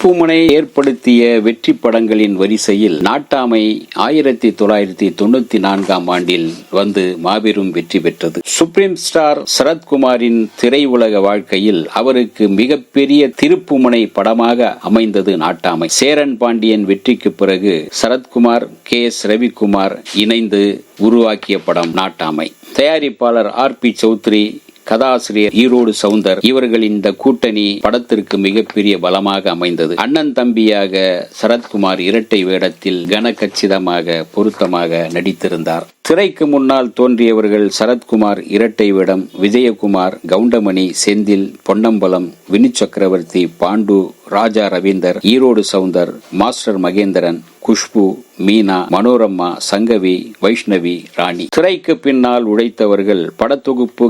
திருப்புமுனை ஏற்படுத்திய வெற்றி படங்களின் வரிசையில் நாட்டாமை 1994 ஆண்டில் வந்து மாபெரும் வெற்றி பெற்றது. சுப்ரீம் ஸ்டார் சரத்குமாரின் திரையுலக வாழ்க்கையில் அவருக்கு மிகப்பெரிய திருப்புமுனை படமாக அமைந்தது நாட்டாமை. சேரன் பாண்டியன் வெற்றிக்கு பிறகு சரத்குமார், KS ரவிக்குமார் இணைந்து உருவாக்கிய படம் நாட்டாமை. தயாரிப்பாளர் RP சௌத்ரி, கதாசிரியர் ஈரோடு சவுந்தர் இவர்களின் இந்த கூட்டணி படத்திற்கு மிகப்பெரிய பலமாக அமைந்தது. அண்ணன் தம்பியாக சரத்குமார் இரட்டை வேடத்தில் கனகச்சிதமாக பொருத்தமாக நடித்திருந்தார். திரைக்கு முன்னால் தோன்றியவர்கள் சரத்குமார் இரட்டை வேடம், விஜயகுமார், கவுண்டமணி, செந்தில், பொன்னம்பலம், வினு சக்கரவர்த்தி, பாண்டு, ராஜா ரவீந்தர், ஈரோடு சவுந்தர், மாஸ்டர் மகேந்திரன், குஷ்பு, மீனா, மனோரமா, சங்கவி, வைஷ்ணவி, ராணி. திரைக்கு பின்னால் உழைத்தவர்கள் படத்தொகுப்பு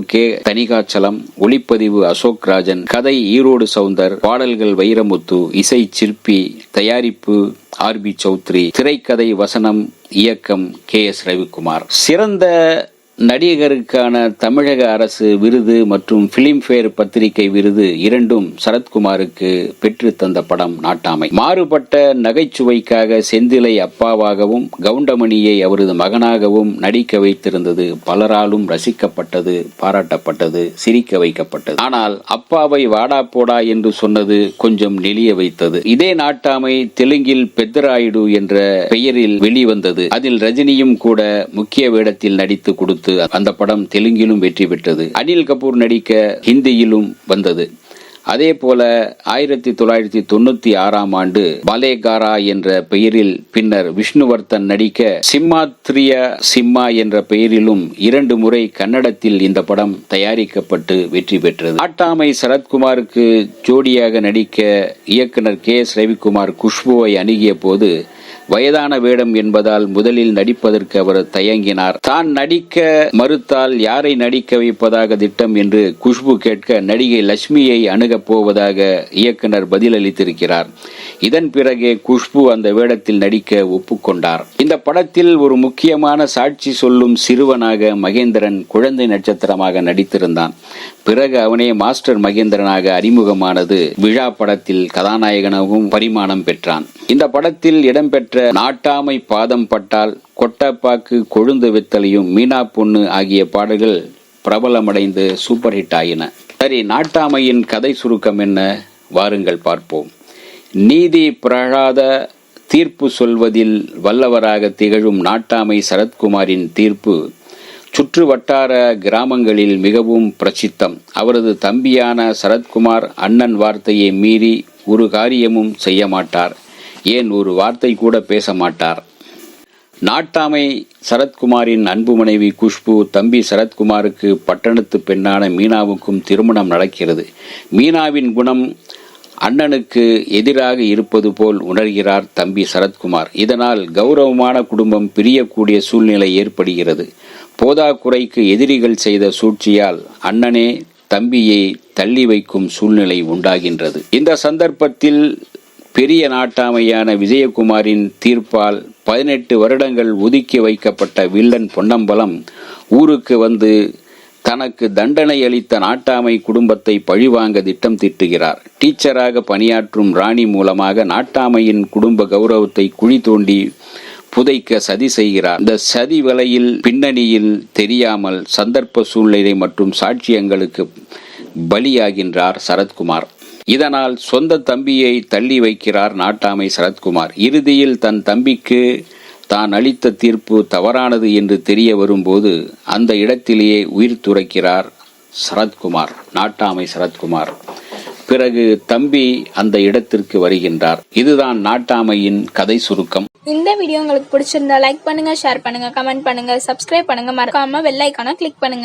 தனிகாச்சலம், ஒளிப்பதிவு அசோக் ராஜன், கதை ஈரோடு சவுந்தர், பாடல்கள் வைரமுத்து, இசை சிற்பி, தயாரிப்பு RB சௌத்ரி, திரைக்கதை வசனம் இயக்கம் KS ரவிக்குமார். சிறந்த நடிகருக்கான தமிழக அரசு விருது மற்றும் பிலிம்பேர் பத்திரிகை விருது இரண்டும் சரத்குமாருக்கு பெற்று தந்த படம் நாட்டாமை. மாறுபட்ட நகைச்சுவைக்காக செந்திலை அப்பாவாகவும் கவுண்டமணியை அவரது மகனாகவும் நடிக்க வைத்திருந்தது. பலராலும் ரசிக்கப்பட்டது, பாராட்டப்பட்டது, சிரிக்க வைக்கப்பட்டது. ஆனால் அப்பாவை வாடா போடா என்று சொன்னது கொஞ்சம் நெளிய வைத்தது. இதே நாட்டாமை தெலுங்கில் பெத்தராயுடு என்ற பெயரில் வெளிவந்தது. அதில் ரஜினியும் கூட முக்கிய வேடத்தில் நடித்து கொடுத்து அந்த படம் தெலுங்கிலும் வெற்றி பெற்றது. அனில் கபூர் நடிக்க ஹிந்தியிலும் வந்தது. அதே போல 1996 ஆண்டு பாலேகாரா என்ற பெயரில் பின்னர் விஷ்ணுவர்தன் நடிக்க சிம்மாத்ரியா சிம்மா என்ற பெயரிலும் 2 முறை கன்னடத்தில் இந்த படம் தயாரிக்கப்பட்டு வெற்றி பெற்றது. நாட்டாமை சரத்குமாருக்கு ஜோடியாக நடிக்க இயக்குனர் KS ரவிக்குமார் குஷ்புவை அணுகிய போது வயதான வேடம் என்பதால் முதலில் நடிப்பதற்கு அவர் தயங்கினார். தான் நடிக்க மறுத்தால் யாரை நடிக்க வைப்பதாக திட்டம் என்று குஷ்பு கேட்க நடிகை லட்சுமியை அணுகப் போவதாக இயக்குனர் பதிலளித்திருக்கிறார். இதன் பிறகே குஷ்பு அந்த வேடத்தில் நடிக்க ஒப்புக்கொண்டார். இந்த படத்தில் ஒரு முக்கியமான சாட்சி சொல்லும் சிறுவனாக மகேந்திரன் குழந்தை நட்சத்திரமாக நடித்திருந்தான். பிறகு அவனே மாஸ்டர் மகேந்திரனாக அறிமுகமானது விழா படத்தில் கதாநாயகனாகவும் பரிமாணம் பெற்றான். இந்த படத்தில் இடம்பெற்ற நாட்டாமை பாதம் பட்டால், கொட்டப்பாக்கு கொழுந்து வெத்தலையும், மீனா பொண்ணு ஆகிய பாடல்கள் பிரபலமடைந்து சூப்பர் ஹிட் ஆயின. சரி, நாட்டாமையின் கதை சுருக்கம் என்ன? வாருங்கள் பார்ப்போம். நீதி பிரகாத தீர்ப்பு சொல்வதில் வல்லவராக திகழும் நாட்டாமை சரத்குமாரின் தீர்ப்பு சுற்று வட்டார கிராமங்களில் மிகவும் பிரசித்தம். அவரது தம்பியான சரத்குமார் அண்ணன் வார்த்தையை மீறி ஒரு காரியமும் செய்ய மாட்டார். ஏன் ஒரு வார்த்தை கூட பேச மாட்டார். நாட்டாமை சரத்குமாரின் அன்பு மனைவி குஷ்பு, தம்பி சரத்குமாருக்கு பட்டணத்து பெண்ணான மீனாவுக்கும் திருமணம் நடக்கிறது. மீனாவின் குணம் அண்ணனுக்கு எதிராக இருப்பது போல் உணர்கிறார் தம்பி சரத்குமார். இதனால் கௌரவமான குடும்பம் பிரியக்கூடிய சூழ்நிலை ஏற்படுகிறது. போதாக்குறைக்கு எதிரிகள் செய்த சூழ்ச்சியால் அண்ணனே தம்பியை தள்ளி வைக்கும் சூழ்நிலை உண்டாகின்றது. இந்த சந்தர்ப்பத்தில் பெரிய நாட்டாமையான விஜயகுமாரின் தீர்ப்பால் 18 வருடங்கள் ஒதுக்கி வைக்கப்பட்ட வில்லன் பொன்னம்பலம் ஊருக்கு வந்து தனக்கு தண்டனை அளித்த நாட்டாமை குடும்பத்தை பழிவாங்க திட்டம் தீட்டுகிறார். டீச்சராக பணியாற்றும் ராணி மூலமாக நாட்டாமையின் குடும்ப கௌரவத்தை குழி தோண்டி புதைக்க சதி செய்கிறார். இந்த சதி வலையில் பின்னணியில் தெரியாமல் சந்தர்ப்ப சூழ்நிலை மற்றும் சாட்சியங்களுக்கு பலியாகின்றார் சரத்குமார். இதனால் சொந்த தம்பியை தள்ளி வைக்கிறார் நாட்டாமை சரத்குமார். இறுதியில் தன் தம்பிக்கு தான் அளித்த தீர்ப்பு தவறானது என்று தெரிய வரும்போது அந்த இடத்திலேயே உயிர் துறக்கிறார் சரத்குமார், நாட்டாமை சரத்குமார். பிறகு தம்பி அந்த இடத்திற்கு வருகின்றார். இதுதான் நாட்டாமையின் கதை சுருக்கம். இந்த வீடியோ உங்களுக்கு பிடிச்சிருந்தா லைக் பண்ணுங்க, ஷேர் பண்ணுங்க, கமெண்ட் பண்ணுங்க, சப்ஸ்கிரைப் பண்ணுங்க, மறக்காம பெல் ஐகானை கிளிக் பண்ணுங்க.